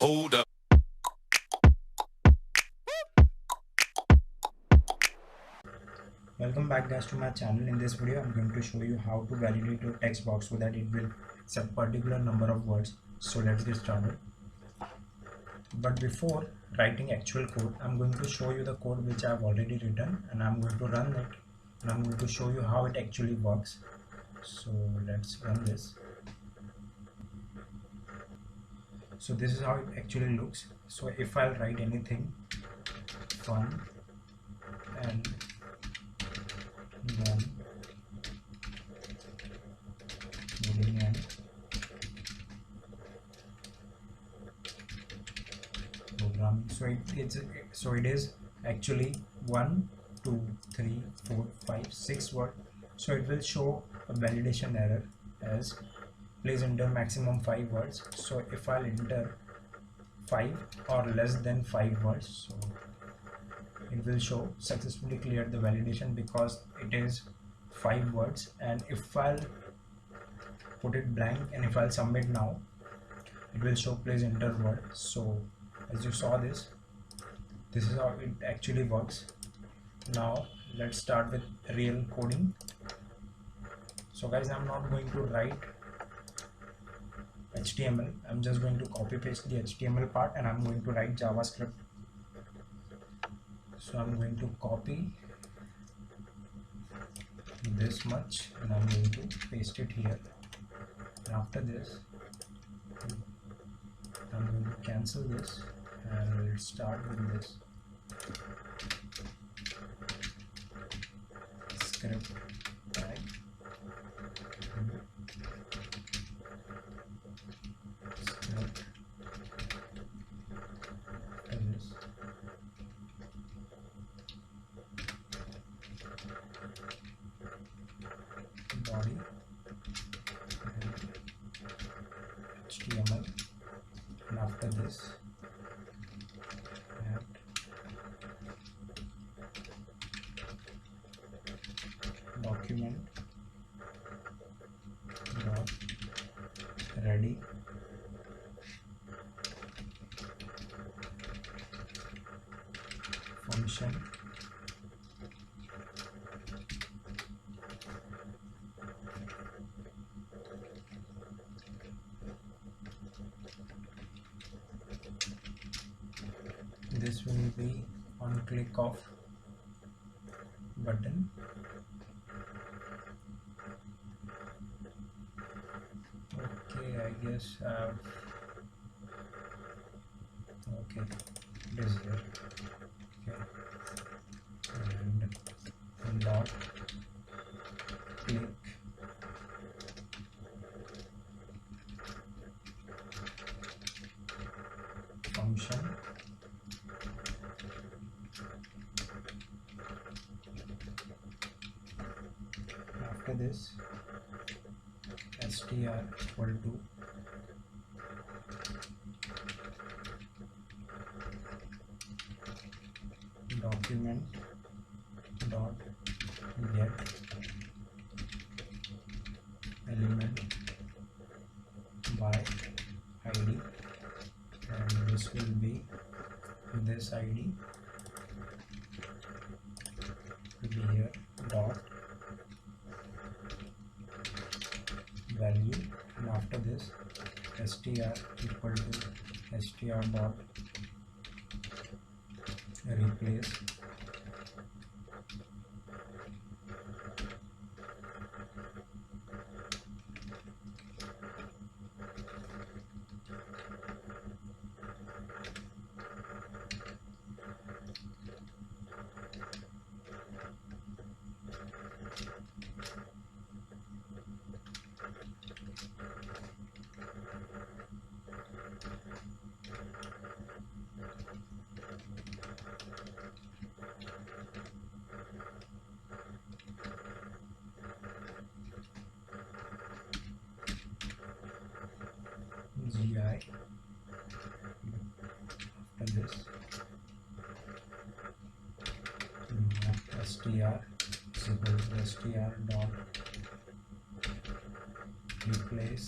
Hold up. Welcome back guys to my channel. In this video I'm going to show you how to validate your text box so that it will accept particular number of words. So let's get started. But before writing actual code, I'm going to show you the code which I've already written, and I'm going to run it, and I'm going to show you how it actually works. So let's run this. So this is how it actually looks. So if I'll write anything fun and then moving and programming, so it is actually 1 2 3 4 5 6 word. So it will show a validation error as please enter maximum 5 words. So if I'll enter 5 or less than 5 words, so it will show successfully cleared the validation because it is 5 words. And if I'll put it blank and if I'll submit now, it will show please enter word. So as you saw this is how it actually works. Now let's start with real coding. So guys, I'm not going to write HTML, I'm just going to copy paste the HTML part and I'm going to write JavaScript. So I'm going to copy this much and I'm going to paste it here. And after this I'm going to cancel this and we'll start with this script tag. Script and this body and HTML, and after this add document dot ready function this will be on click of button. Okay, I guess okay, it is here. Okay, and dot click function after this str equal to document dot get element by id, and this will be this id will be here dot value, and after this str equal to str dot replace gi. After this str is equal to str dot replace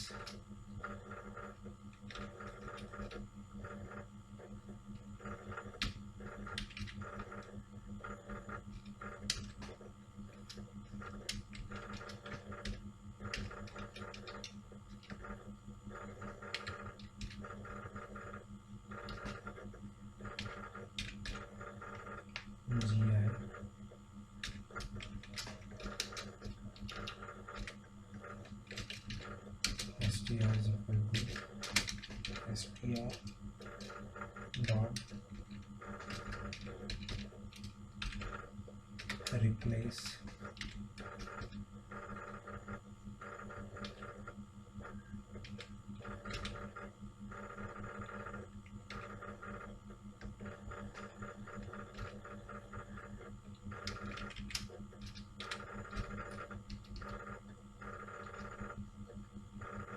dot replace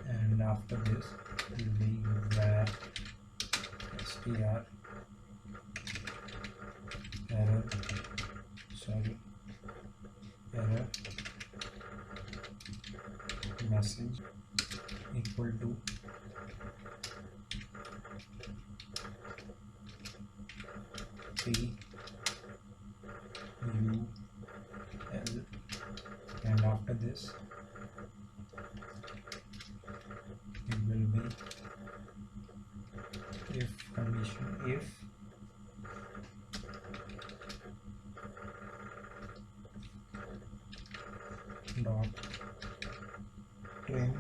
and after this will be var str error message equal to p u l, and after this it will be if condition if dot trim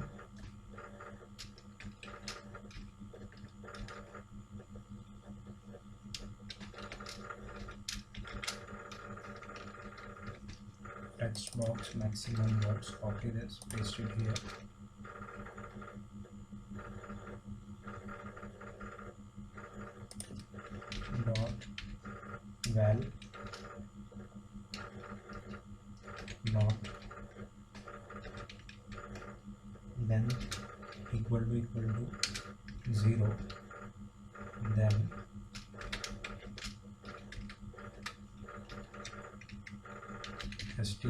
textbox maximum words. Copy this, paste it here, dot val dot length equal to 0, then str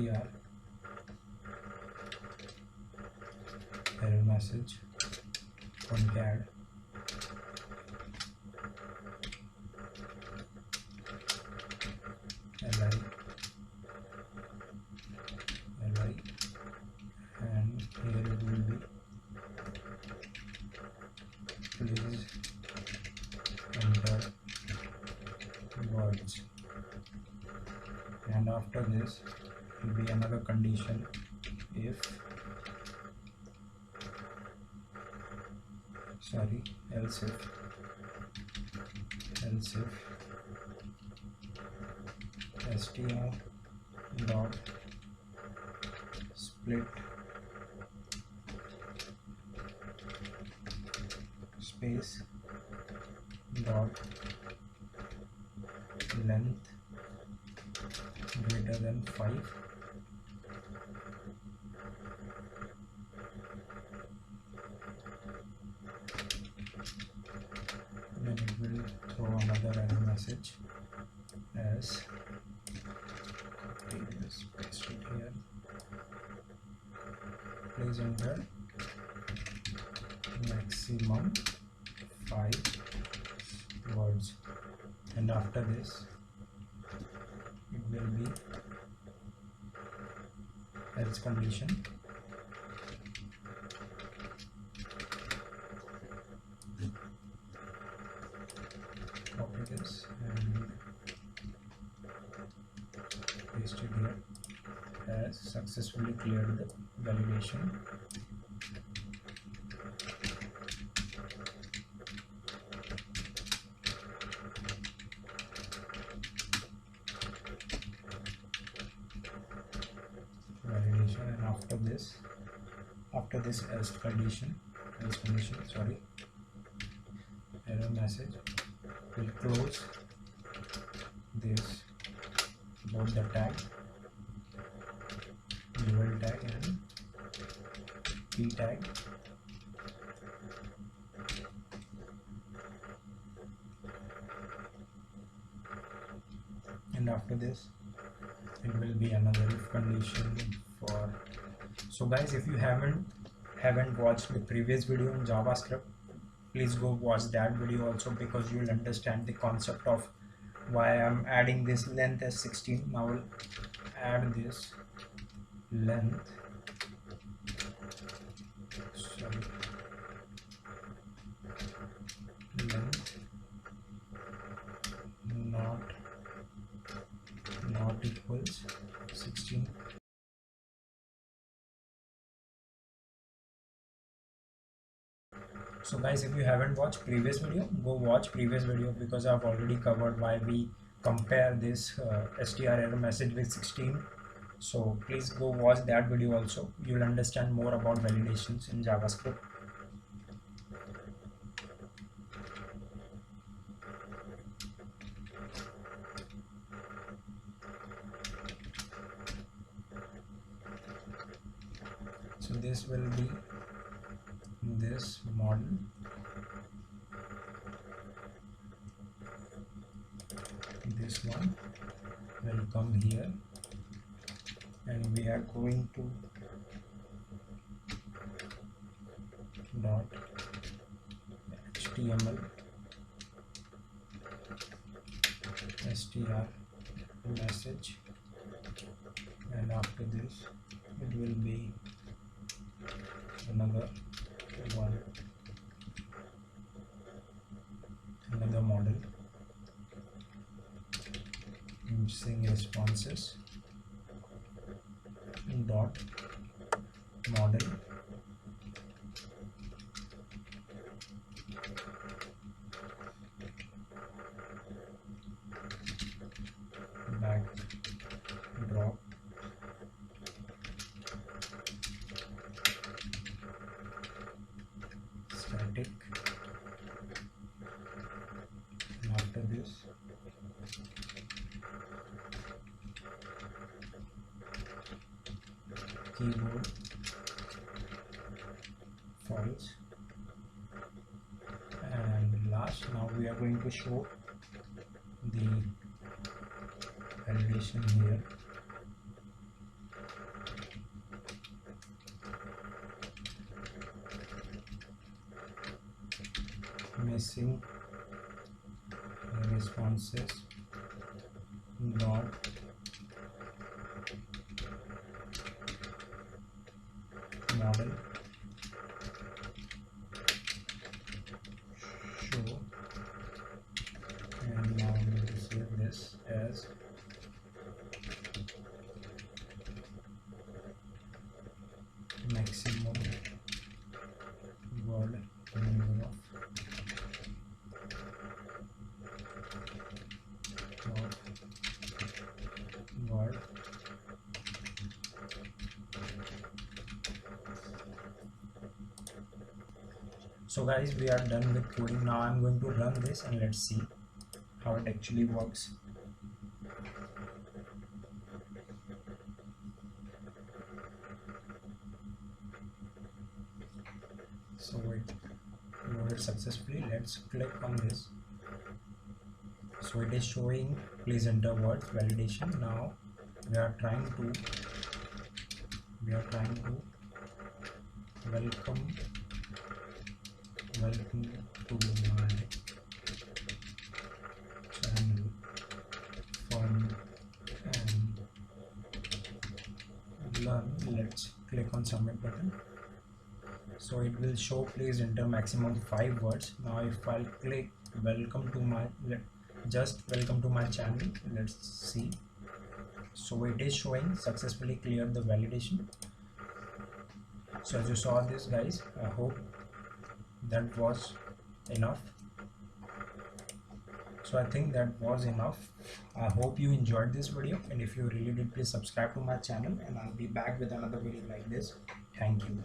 error message concat li and here it will be please enter words, and after this will be another condition else if str dot split space dot length greater than 5, then it will throw another error message as this, paste it here, please enter maximum 5 words, and after this it will be else condition copy this and paste it here as successfully cleared the validation. And after this else condition error message will close this, both the tag UL tag and P tag, and after this it will be another if condition for. So guys, if you haven't watched the previous video on JavaScript, please go watch that video also, because you will understand the concept of why I'm adding this length as 16. Now I'll add this length not equals 16. So guys, if you haven't watched previous video, go watch previous video, because I've already covered why we compare this str error message with 16. So please go watch that video also. You'll understand more about validations in JavaScript. So this will be this model. This one will come here, and we are going to dot html str message, and after this it will be another one, another model using responses dot model backdrop static, and after this keyboard false, and last, now we are going to show the validation here. Missing responses dot model show, and now we will save this as maximum word number of word. So guys, we are done with coding. Now I'm going to run this and let's see how it actually works. So it loaded successfully. Let's click on this. So it is showing please enter words validation. Now we are trying to welcome to my channel, fun and learn. Let's click on submit button. So it will show please enter maximum 5 words. Now if I'll click welcome to my welcome to my channel, let's see. So it is showing successfully cleared the validation. So as you saw this guys, I hope that was enough. So I think that was enough. I hope you enjoyed this video, and if you really did, please subscribe to my channel, and I'll be back with another video like this. Thank you.